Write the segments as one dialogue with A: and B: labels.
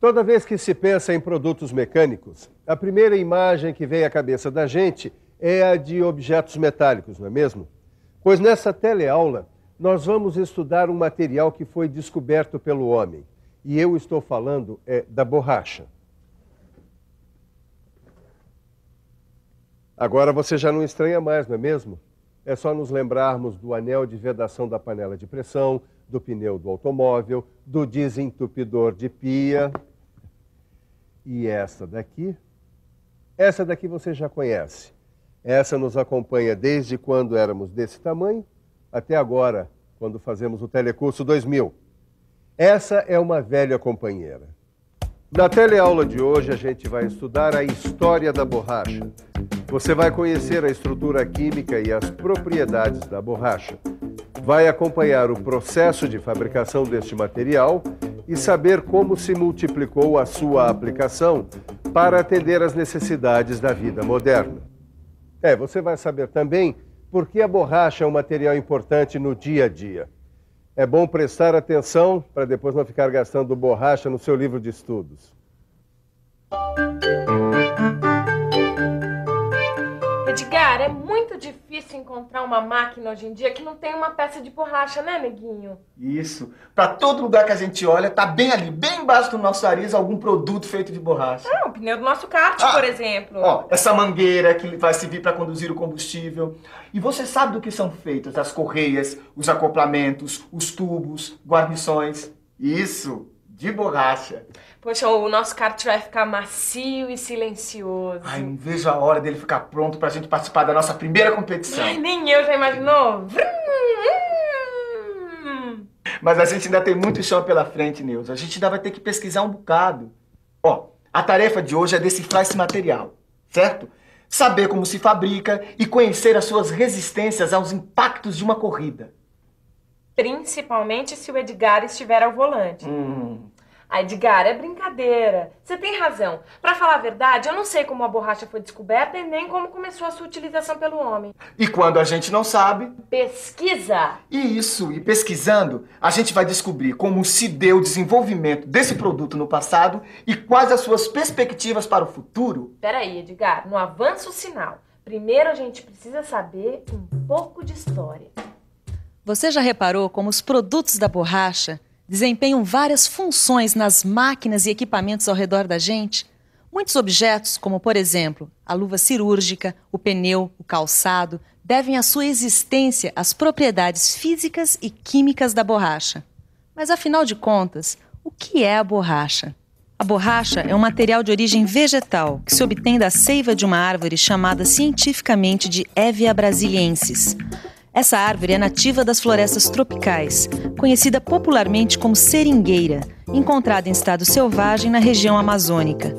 A: Toda vez que se pensa em produtos mecânicos, a primeira imagem que vem à cabeça da gente é a de objetos metálicos, não é mesmo? Pois nessa teleaula, nós vamos estudar um material que foi descoberto pelo homem. E eu estou falando da borracha. Agora você já não estranha mais, não é mesmo? É só nos lembrarmos do anel de vedação da panela de pressão, do pneu do automóvel, do desentupidor de pia. E essa daqui você já conhece. Essa nos acompanha desde quando éramos desse tamanho até agora, quando fazemos o Telecurso 2000. Essa é uma velha companheira. Na teleaula de hoje, a gente vai estudar a história da borracha. Você vai conhecer a estrutura química e as propriedades da borracha. Vai acompanhar o processo de fabricação deste material e saber como se multiplicou a sua aplicação para atender às necessidades da vida moderna. Você vai saber também por que a borracha é um material importante no dia a dia. É bom prestar atenção para depois não ficar gastando borracha no seu livro de estudos.
B: Edgar, é muito difícil encontrar uma máquina hoje em dia que não tem uma peça de borracha, né, neguinho?
C: Isso. Para todo lugar que a gente olha, tá bem ali, bem embaixo do nosso nariz, algum produto feito de borracha.
B: O pneu do nosso kart, por exemplo.
C: Essa mangueira que vai servir para conduzir o combustível. E você sabe do que são feitas as correias, os acoplamentos, os tubos, guarnições. Isso, de borracha.
B: Poxa, o nosso kart vai ficar macio e silencioso.
C: Ai, não vejo a hora dele ficar pronto pra gente participar da nossa primeira competição.
B: Ai, nem eu já imaginou.
C: Mas a gente ainda tem muito chão pela frente, Neuza. A gente ainda vai ter que pesquisar um bocado. A tarefa de hoje é decifrar esse material, certo? Saber como se fabrica e conhecer as suas resistências aos impactos de uma corrida.
B: Principalmente se o Edgar estiver ao volante. Edgar, é brincadeira. Você tem razão. Pra falar a verdade, eu não sei como a borracha foi descoberta e nem como começou a sua utilização pelo homem.
C: E quando a gente não sabe...
B: pesquisa!
C: Isso, e pesquisando, a gente vai descobrir como se deu o desenvolvimento desse produto no passado e quais as suas perspectivas para o futuro.
B: Peraí, Edgar, não avança o sinal. Primeiro a gente precisa saber um pouco de história.
D: Você já reparou como os produtos da borracha desempenham várias funções nas máquinas e equipamentos ao redor da gente? Muitos objetos, como por exemplo, a luva cirúrgica, o pneu, o calçado, devem a sua existência às propriedades físicas e químicas da borracha. Mas afinal de contas, o que é a borracha? A borracha é um material de origem vegetal que se obtém da seiva de uma árvore chamada cientificamente de Hevea brasiliensis. Essa árvore é nativa das florestas tropicais, conhecida popularmente como seringueira, encontrada em estado selvagem na região amazônica.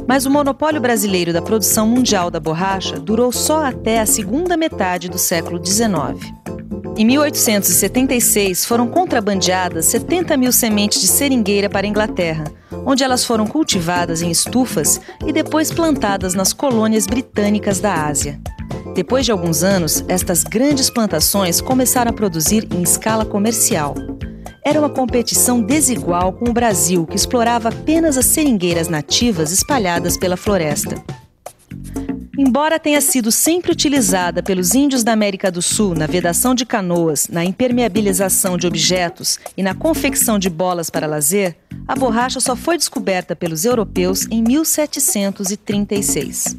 D: Mas o monopólio brasileiro da produção mundial da borracha durou só até a segunda metade do século XIX. Em 1876, foram contrabandeadas 70 mil sementes de seringueira para a Inglaterra, onde elas foram cultivadas em estufas e depois plantadas nas colônias britânicas da Ásia. Depois de alguns anos, estas grandes plantações começaram a produzir em escala comercial. Era uma competição desigual com o Brasil, que explorava apenas as seringueiras nativas espalhadas pela floresta. Embora tenha sido sempre utilizada pelos índios da América do Sul na vedação de canoas, na impermeabilização de objetos e na confecção de bolas para lazer, a borracha só foi descoberta pelos europeus em 1736.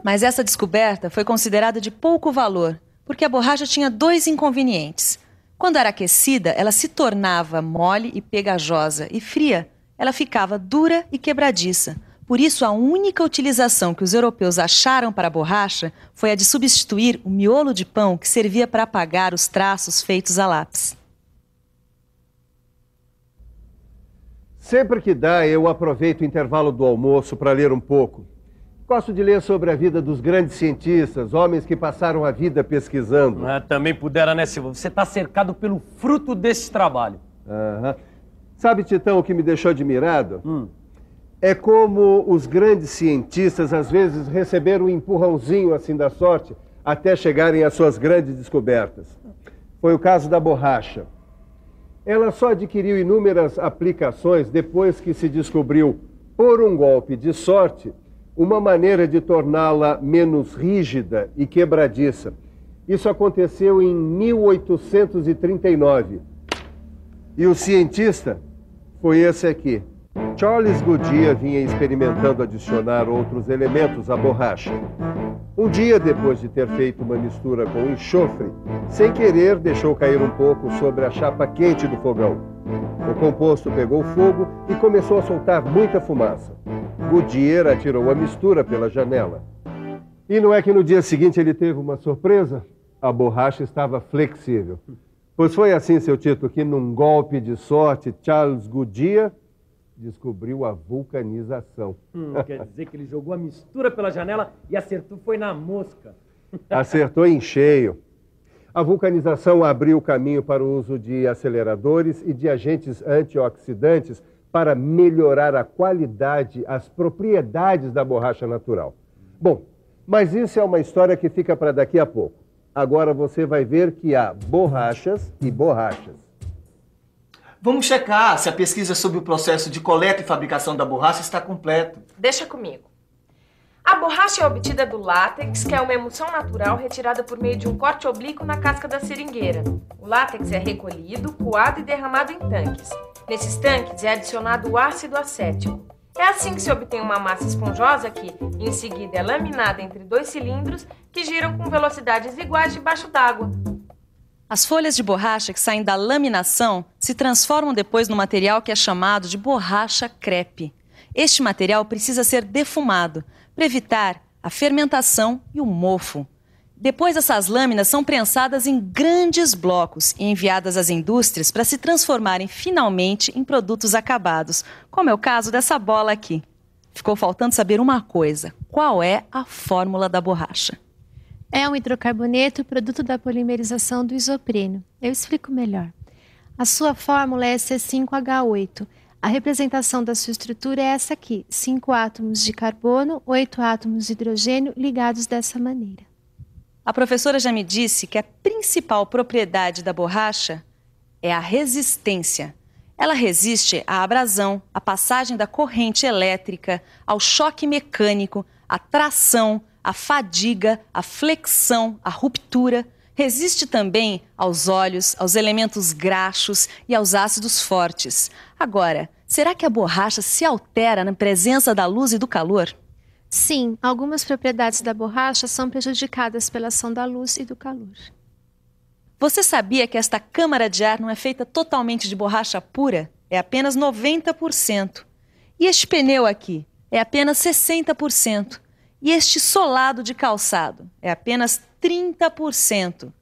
D: Mas essa descoberta foi considerada de pouco valor, porque a borracha tinha dois inconvenientes. Quando era aquecida, ela se tornava mole e pegajosa, e fria, ela ficava dura e quebradiça. Por isso, a única utilização que os europeus acharam para a borracha foi a de substituir o miolo de pão que servia para apagar os traços feitos a lápis.
A: Sempre que dá, eu aproveito o intervalo do almoço para ler um pouco. Gosto de ler sobre a vida dos grandes cientistas, homens que passaram a vida pesquisando.
E: Também pudera, né, Silva? Você está cercado pelo fruto desse trabalho.
A: Sabe, Titão, o que me deixou admirado? É como os grandes cientistas, às vezes, receberam um empurrãozinho assim da sorte até chegarem às suas grandes descobertas. Foi o caso da borracha. Ela só adquiriu inúmeras aplicações depois que se descobriu por um golpe de sorte, uma maneira de torná-la menos rígida e quebradiça. Isso aconteceu em 1839. E o cientista foi esse aqui. Charles Goodyear vinha experimentando adicionar outros elementos à borracha. Um dia, depois de ter feito uma mistura com enxofre, sem querer deixou cair um pouco sobre a chapa quente do fogão. O composto pegou fogo e começou a soltar muita fumaça. Goodyear atirou a mistura pela janela. E não é que no dia seguinte ele teve uma surpresa? A borracha estava flexível. Pois foi assim, seu Tito, que num golpe de sorte, Charles Goodyear descobriu a vulcanização.
E: Quer dizer que ele jogou a mistura pela janela e acertou foi na mosca.
A: Acertou em cheio. A vulcanização abriu o caminho para o uso de aceleradores e de agentes antioxidantes para melhorar a qualidade, as propriedades da borracha natural. Bom, mas isso é uma história que fica para daqui a pouco. Agora você vai ver que há borrachas e borrachas.
C: Vamos checar se a pesquisa sobre o processo de coleta e fabricação da borracha está completa.
B: Deixa comigo. A borracha é obtida do látex, que é uma emulsão natural retirada por meio de um corte oblíquo na casca da seringueira. O látex é recolhido, coado e derramado em tanques. Nesses tanques é adicionado o ácido acético. É assim que se obtém uma massa esponjosa que, em seguida, é laminada entre dois cilindros que giram com velocidades iguais debaixo d'água.
D: As folhas de borracha que saem da laminação se transformam depois no material que é chamado de borracha crepe. Este material precisa ser defumado para evitar a fermentação e o mofo. Depois, essas lâminas são prensadas em grandes blocos e enviadas às indústrias para se transformarem finalmente em produtos acabados, como é o caso dessa bola aqui. Ficou faltando saber uma coisa: qual é a fórmula da borracha?
F: É um hidrocarboneto, produto da polimerização do isopreno. Eu explico melhor. A sua fórmula é C5H8. A representação da sua estrutura é essa aqui: 5 átomos de carbono, 8 átomos de hidrogênio ligados dessa maneira.
D: A professora já me disse que a principal propriedade da borracha é a resistência. Ela resiste à abrasão, à passagem da corrente elétrica, ao choque mecânico, à tração, à fadiga, à flexão, à ruptura. Resiste também aos óleos, aos elementos graxos e aos ácidos fortes. Agora, será que a borracha se altera na presença da luz e do calor?
F: Sim, algumas propriedades da borracha são prejudicadas pela ação da luz e do calor.
D: Você sabia que esta câmara de ar não é feita totalmente de borracha pura? É apenas 90%. E este pneu aqui é apenas 60%. E este solado de calçado é apenas 30%.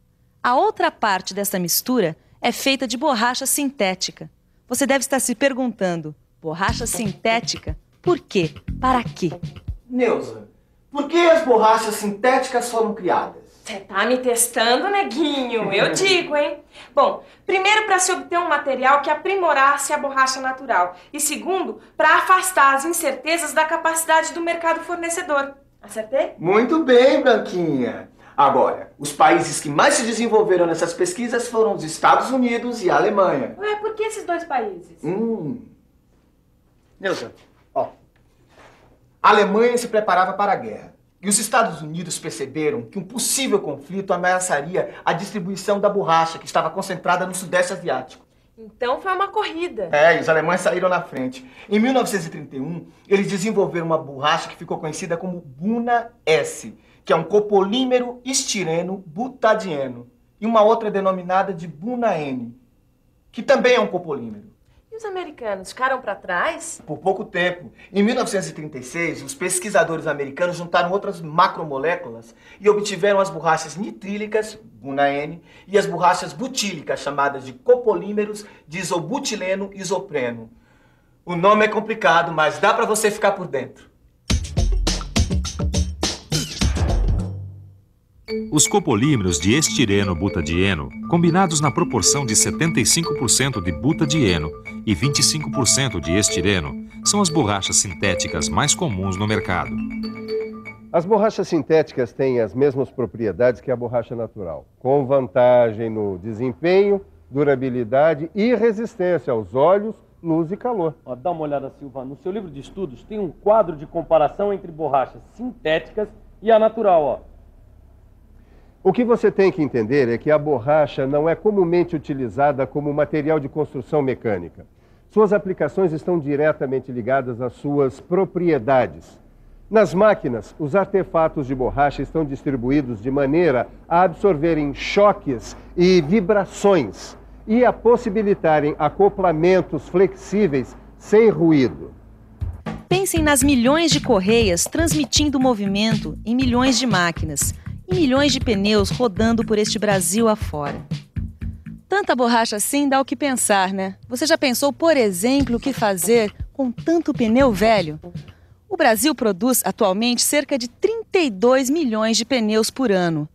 D: A outra parte dessa mistura é feita de borracha sintética. Você deve estar se perguntando: borracha sintética? Por quê? Para quê?
C: Neuza, por que as borrachas sintéticas foram criadas?
B: Você tá me testando, neguinho? Eu digo, hein? Bom, primeiro para se obter um material que aprimorasse a borracha natural. E segundo, para afastar as incertezas da capacidade do mercado fornecedor. Acertei?
C: Muito bem, Branquinha. Agora, os países que mais se desenvolveram nessas pesquisas foram os Estados Unidos e a Alemanha.
B: Ué, por que esses dois países?
C: Neuza, ó. A Alemanha se preparava para a guerra. E os Estados Unidos perceberam que um possível conflito ameaçaria a distribuição da borracha que estava concentrada no Sudeste Asiático.
B: Então foi uma corrida.
C: E os alemães saíram na frente. Em 1931, eles desenvolveram uma borracha que ficou conhecida como Buna S, que é um copolímero estireno butadieno, e uma outra denominada de Buna N, que também é um copolímero.
B: E os americanos ficaram para trás?
C: Por pouco tempo. Em 1936, os pesquisadores americanos juntaram outras macromoléculas e obtiveram as borrachas nitrílicas, Buna N, e as borrachas butílicas, chamadas de copolímeros de isobutileno e isopreno. O nome é complicado, mas dá para você ficar por dentro.
G: Os copolímeros de estireno-butadieno, combinados na proporção de 75% de butadieno e 25% de estireno, são as borrachas sintéticas mais comuns no mercado.
A: As borrachas sintéticas têm as mesmas propriedades que a borracha natural, com vantagem no desempenho, durabilidade e resistência aos óleos, luz e calor.
E: Ó, dá uma olhada, Silva. No seu livro de estudos tem um quadro de comparação entre borrachas sintéticas e a natural, ó.
A: O que você tem que entender é que a borracha não é comumente utilizada como material de construção mecânica. Suas aplicações estão diretamente ligadas às suas propriedades. Nas máquinas, os artefatos de borracha estão distribuídos de maneira a absorverem choques e vibrações e a possibilitarem acoplamentos flexíveis sem ruído.
D: Pensem nas milhões de correias transmitindo movimento em milhões de máquinas e milhões de pneus rodando por este Brasil afora. Tanta borracha assim dá o que pensar, né? Você já pensou, por exemplo, o que fazer com tanto pneu velho? O Brasil produz atualmente cerca de 32 milhões de pneus por ano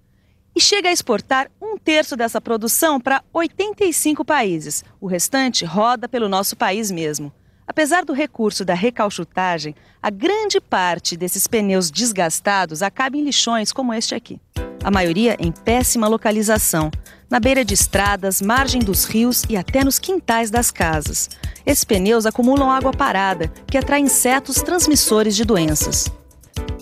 D: e chega a exportar 1/3 dessa produção para 85 países. O restante roda pelo nosso país mesmo. Apesar do recurso da recalchutagem, a grande parte desses pneus desgastados acaba em lixões como este aqui. A maioria em péssima localização, na beira de estradas, margem dos rios e até nos quintais das casas. Esses pneus acumulam água parada, que atrai insetos transmissores de doenças.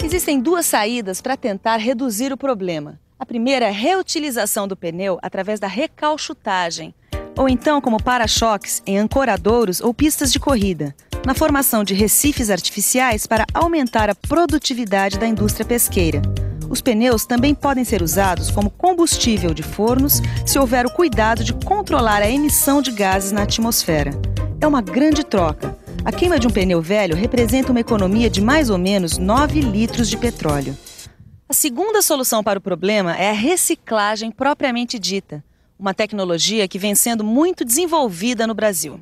D: Existem 2 saídas para tentar reduzir o problema. A primeira é a reutilização do pneu através da recalchutagem, ou então como para-choques em ancoradouros ou pistas de corrida, na formação de recifes artificiais para aumentar a produtividade da indústria pesqueira. Os pneus também podem ser usados como combustível de fornos se houver o cuidado de controlar a emissão de gases na atmosfera. É uma grande troca. A queima de um pneu velho representa uma economia de mais ou menos 9 litros de petróleo. A segunda solução para o problema é a reciclagem propriamente dita, uma tecnologia que vem sendo muito desenvolvida no Brasil.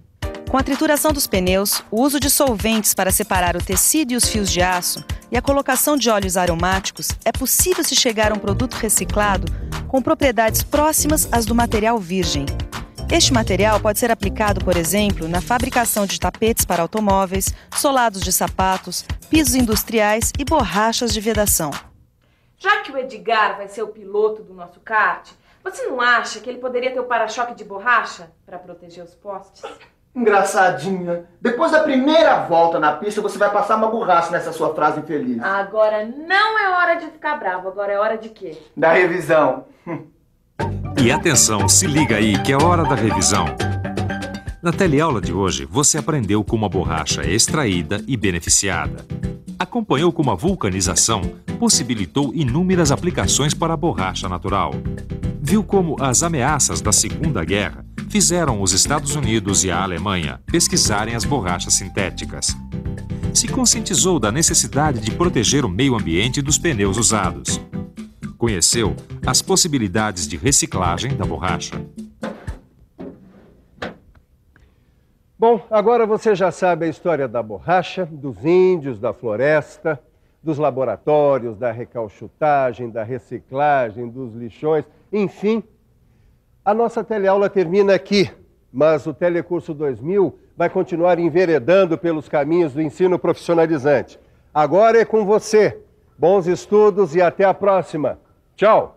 D: Com a trituração dos pneus, o uso de solventes para separar o tecido e os fios de aço e a colocação de óleos aromáticos, é possível se chegar a um produto reciclado com propriedades próximas às do material virgem. Este material pode ser aplicado, por exemplo, na fabricação de tapetes para automóveis, solados de sapatos, pisos industriais e borrachas de vedação.
B: Já que o Edgar vai ser o piloto do nosso kart, você não acha que ele poderia ter o para-choque de borracha para proteger os postes?
C: Engraçadinha. Depois da primeira volta na pista, você vai passar uma borracha nessa sua frase infeliz.
B: Agora não é hora de ficar bravo. Agora é hora de quê?
C: Da revisão.
G: E atenção, se liga aí que é hora da revisão. Na teleaula de hoje, você aprendeu como a borracha é extraída e beneficiada. Acompanhou como a vulcanização possibilitou inúmeras aplicações para a borracha natural. Viu como as ameaças da Segunda Guerra fizeram os Estados Unidos e a Alemanha pesquisarem as borrachas sintéticas. Se conscientizou da necessidade de proteger o meio ambiente dos pneus usados. Conheceu as possibilidades de reciclagem da borracha.
A: Bom, agora você já sabe a história da borracha, dos índios, da floresta, dos laboratórios, da recalchutagem, da reciclagem, dos lixões, enfim. A nossa teleaula termina aqui, mas o Telecurso 2000 vai continuar enveredando pelos caminhos do ensino profissionalizante. Agora é com você. Bons estudos e até a próxima. Tchau!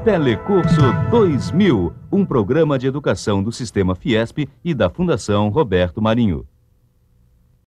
H: Telecurso 2000, um programa de educação do Sistema Fiesp e da Fundação Roberto Marinho.